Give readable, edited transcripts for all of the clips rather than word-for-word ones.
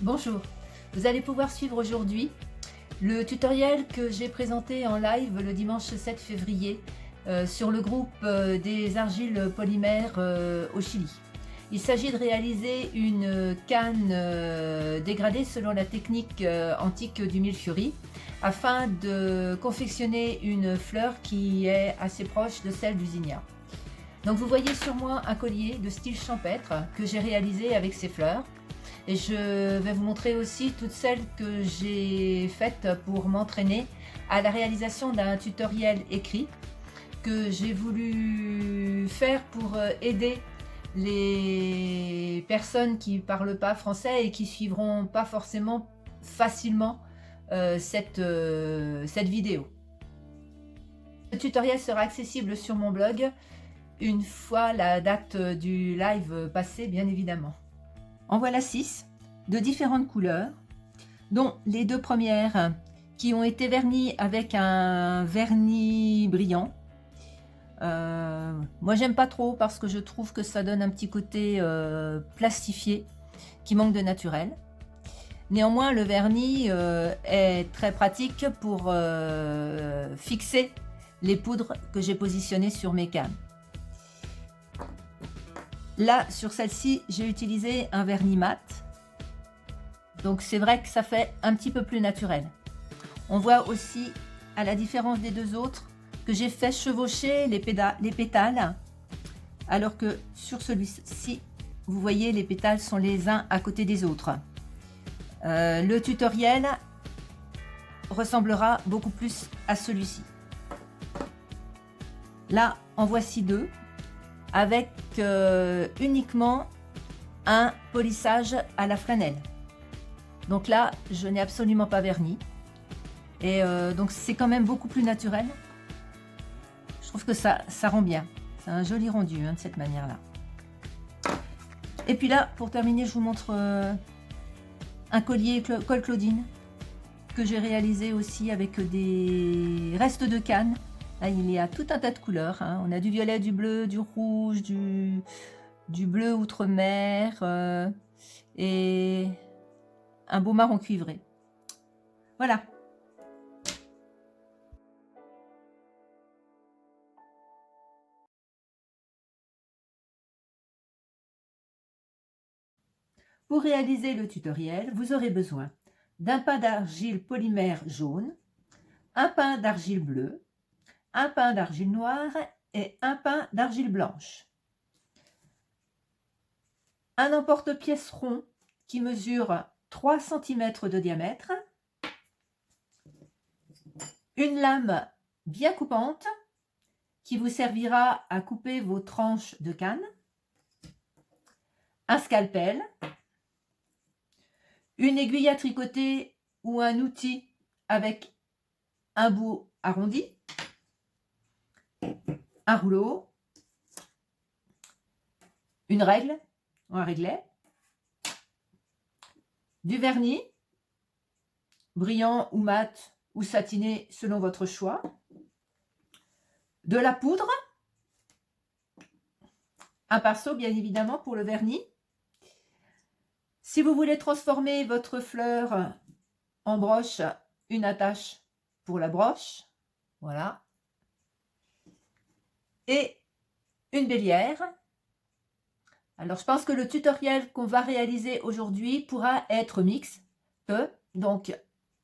Bonjour, vous allez pouvoir suivre aujourd'hui le tutoriel que j'ai présenté en live le dimanche 7 février sur le groupe des argiles polymères au Chili. Il s'agit de réaliser une canne dégradée selon la technique antique du mille-furie afin de confectionner une fleur qui est assez proche de celle du zinnia. Donc vous voyez sur moi un collier de style champêtre que j'ai réalisé avec ces fleurs. Et je vais vous montrer aussi toutes celles que j'ai faites pour m'entraîner à la réalisation d'un tutoriel écrit que j'ai voulu faire pour aider les personnes qui ne parlent pas français et qui suivront pas forcément facilement cette vidéo. Le tutoriel sera accessible sur mon blog une fois la date du live passée, bien évidemment. En voilà 6 de différentes couleurs, dont les deux premières qui ont été vernies avec un vernis brillant. Moi j'aime pas trop parce que je trouve que ça donne un petit côté plastifié qui manque de naturel. Néanmoins le vernis est très pratique pour fixer les poudres que j'ai positionnées sur mes cannes. Là, sur celle-ci, j'ai utilisé un vernis mat. Donc, c'est vrai que ça fait un petit peu plus naturel. On voit aussi, à la différence des deux autres, que j'ai fait chevaucher les pétales. Alors que sur celui-ci, vous voyez, les pétales sont les uns à côté des autres. Le tutoriel ressemblera beaucoup plus à celui-ci. Là, en voici deux, avec uniquement un polissage à la flanelle. Donc là, je n'ai absolument pas verni. Et donc c'est quand même beaucoup plus naturel. Je trouve que ça rend bien. C'est un joli rendu de cette manière-là. Et puis là, pour terminer, je vous montre un collier col Claudine que j'ai réalisé aussi avec des restes de canne. Là, il y a tout un tas de couleurs. Hein. On a du violet, du bleu, du rouge, du bleu outre-mer et un beau marron cuivré. Voilà. Pour réaliser le tutoriel, vous aurez besoin d'un pain d'argile polymère jaune, un pain d'argile bleue, un pain d'argile noire et un pain d'argile blanche. Un emporte-pièce rond qui mesure 3 cm de diamètre, une lame bien coupante qui vous servira à couper vos tranches de canne, un scalpel, une aiguille à tricoter ou un outil avec un bout arrondi, un rouleau, une règle ou un réglet, du vernis, brillant ou mat ou satiné selon votre choix, de la poudre, un pinceau bien évidemment pour le vernis. Si vous voulez transformer votre fleur en broche, une attache pour la broche, voilà, et une bélière. Alors je pense que le tutoriel qu'on va réaliser aujourd'hui pourra être mixte, donc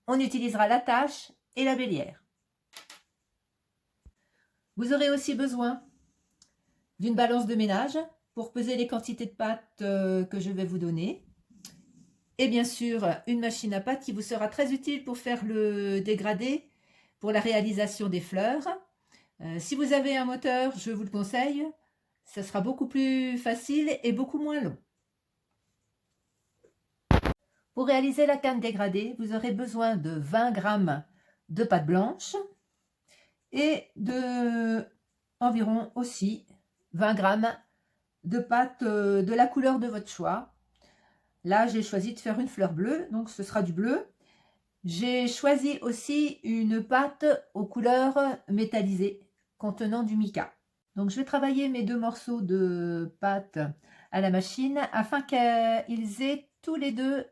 on utilisera l'attache et la bélière. Vous aurez aussi besoin d'une balance de ménage pour peser les quantités de pâte que je vais vous donner. Et bien sûr, une machine à pâte qui vous sera très utile pour faire le dégradé, pour la réalisation des fleurs. Si vous avez un moteur, je vous le conseille, ça sera beaucoup plus facile et beaucoup moins long. Pour réaliser la canne dégradée, vous aurez besoin de 20 g de pâte blanche et de environ aussi 20 g de pâte de la couleur de votre choix. Là, j'ai choisi de faire une fleur bleue, donc ce sera du bleu. J'ai choisi aussi une pâte aux couleurs métallisées contenant du mica. Donc, je vais travailler mes deux morceaux de pâte à la machine afin qu'ils aient tous les deux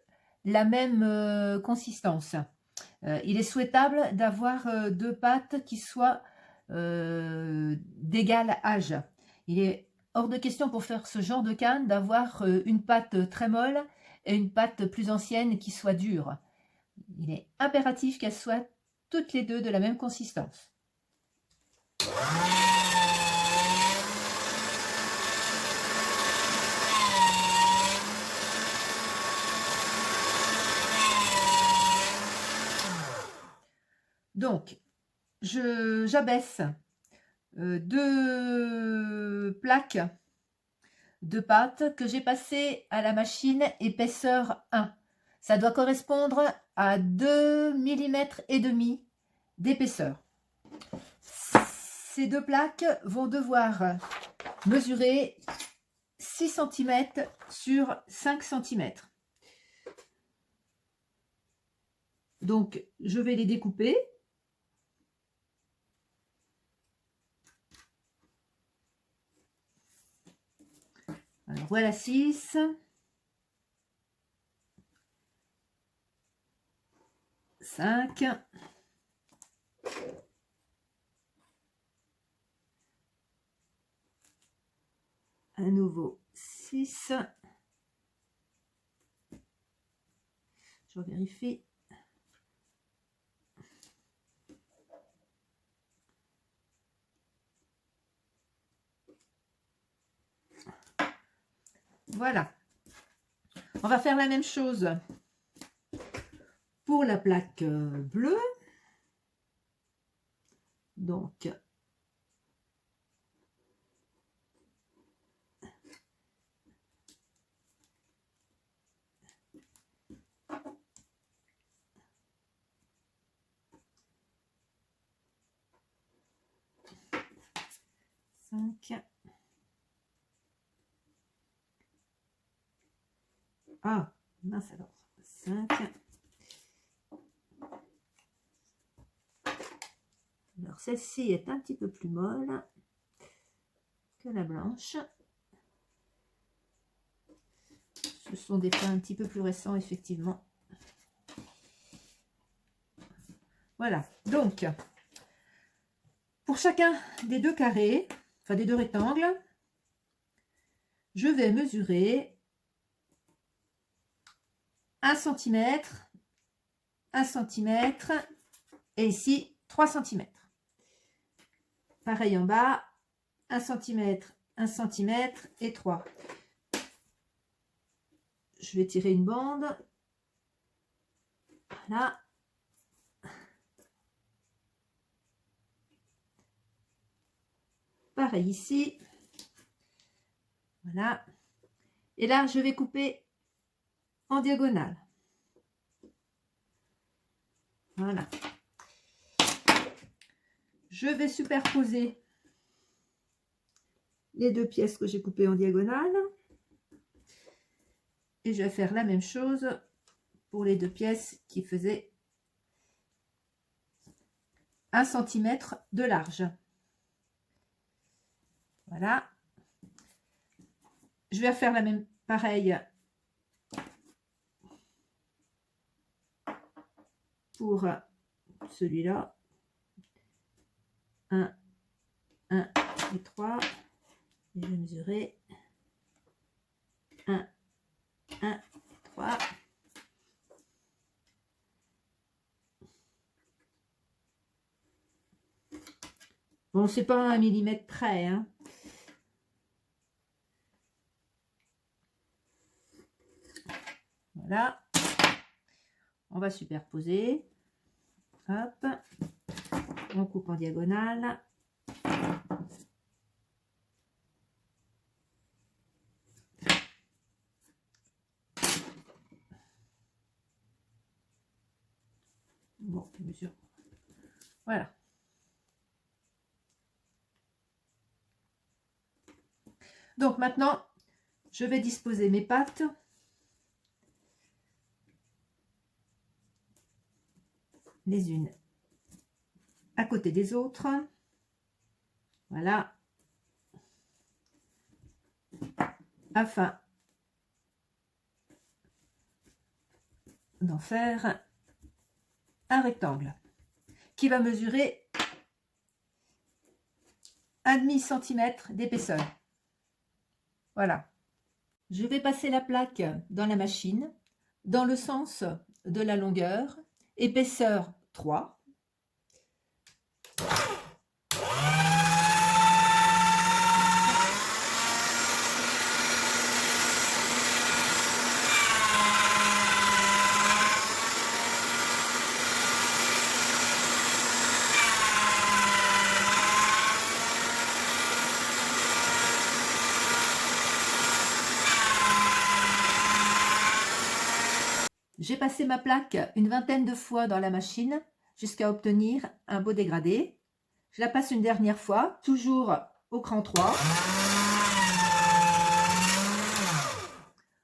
la même consistance. Il est souhaitable d'avoir deux pâtes qui soient d'égal âge. Il est hors de question pour faire ce genre de canne d'avoir une pâte très molle et une pâte plus ancienne qui soit dure. Il est impératif qu'elles soient toutes les deux de la même consistance. Donc, j'abaisse deux plaques de pâte que j'ai passées à la machine épaisseur 1. Ça doit correspondre à 2,5 mm d'épaisseur. Ces deux plaques vont devoir mesurer 6 cm sur 5 cm. Donc, je vais les découper. Alors, voilà 6. 5. À nouveau 6. Je vérifie. Voilà. On va faire la même chose pour la plaque bleue. Donc, ah, mince alors. 5. Alors, celle-ci est un petit peu plus molle que la blanche. Ce sont des pains un petit peu plus récents, effectivement. Voilà. Donc, pour chacun des deux carrés, enfin des deux rectangles, je vais mesurer 1 cm, 1 cm et ici 3 cm. Pareil en bas, 1 cm, 1 cm et 3. Je vais tirer une bande. Voilà. Pareil ici. Voilà. Et là, je vais couper en diagonale. Voilà. Je vais superposer les deux pièces que j'ai coupées en diagonale. Et je vais faire la même chose pour les deux pièces qui faisaient 1 cm de large. Voilà. Je vais faire la même, pareil pour celui-là. 1, 1 et 3. Et je vais mesurer 1, 1, 3. Bon, c'est pas 1 mm près, hein. Voilà. On va superposer. Hop. On coupe en diagonale. Bon, mesure. Voilà. Donc maintenant, je vais disposer mes pâtes. Les unes à côté des autres. Voilà. Afin d'en faire un rectangle qui va mesurer 1,5 cm d'épaisseur. Voilà. Je vais passer la plaque dans la machine dans le sens de la longueur, épaisseur 3. J'ai passé ma plaque une vingtaine de fois dans la machine jusqu'à obtenir un beau dégradé. Je la passe une dernière fois, toujours au cran 3.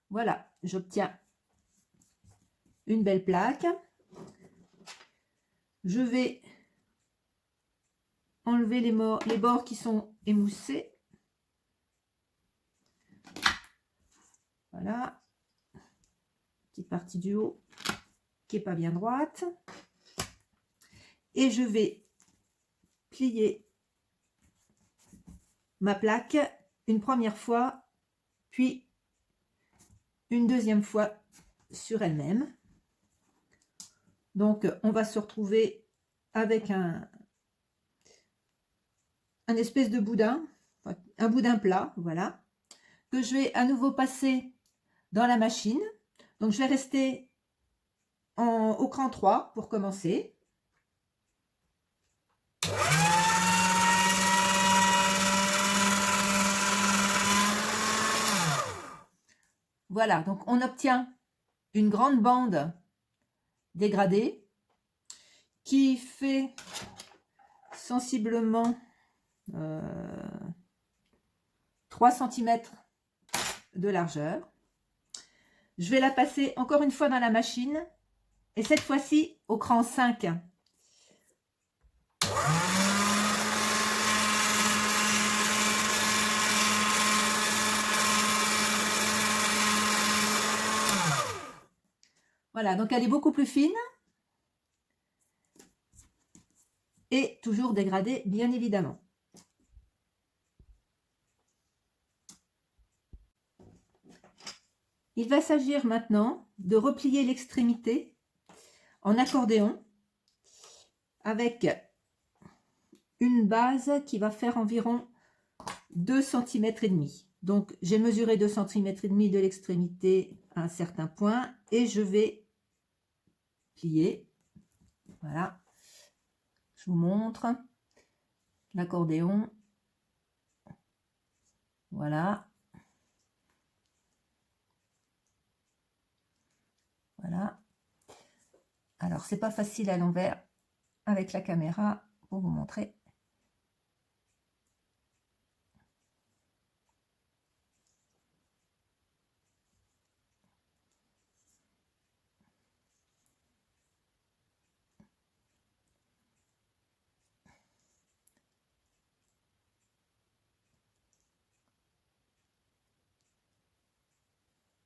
Voilà, j'obtiens une belle plaque. Je vais enlever les bords qui sont émoussés. Voilà. Petite partie du haut qui n'est pas bien droite. Et je vais plier ma plaque une première fois, puis une deuxième fois sur elle-même. Donc on va se retrouver avec un espèce de boudin, un boudin plat, voilà, que je vais à nouveau passer dans la machine. Donc je vais rester au cran 3 pour commencer. Voilà, donc on obtient une grande bande dégradée qui fait sensiblement 3 cm de largeur. Je vais la passer encore une fois dans la machine et cette fois-ci au cran 5. Voilà, donc elle est beaucoup plus fine et toujours dégradée, bien évidemment. Il va s'agir maintenant de replier l'extrémité en accordéon avec une base qui va faire environ 2,5 cm. Donc j'ai mesuré 2,5 cm de l'extrémité à un certain point et je vais plier. Voilà, je vous montre l'accordéon. Voilà. Voilà. Alors, c'est pas facile à l'envers avec la caméra pour vous montrer.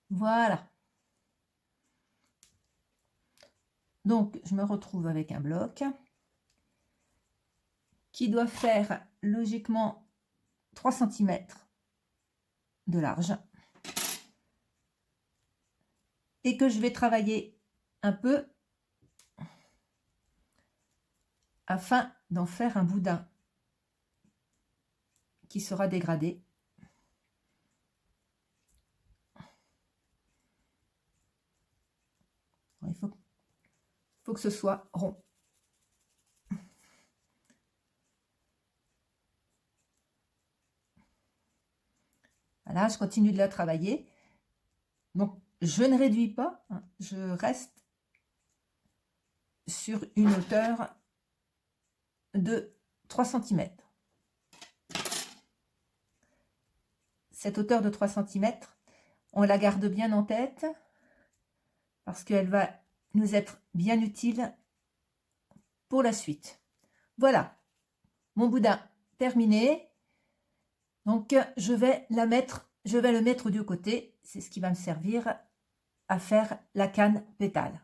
Voilà. Donc, je me retrouve avec un bloc qui doit faire logiquement 3 cm de large et que je vais travailler un peu afin d'en faire un boudin qui sera dégradé. Il faut que ce soit rond. Voilà, je continue de la travailler. Donc, je ne réduis pas, hein, je reste sur une hauteur de 3 cm. Cette hauteur de 3 cm, on la garde bien en tête parce qu'elle va nous être bien utile pour la suite. Voilà, mon boudin terminé. Donc, je vais le mettre du côté. C'est ce qui va me servir à faire la canne pétale.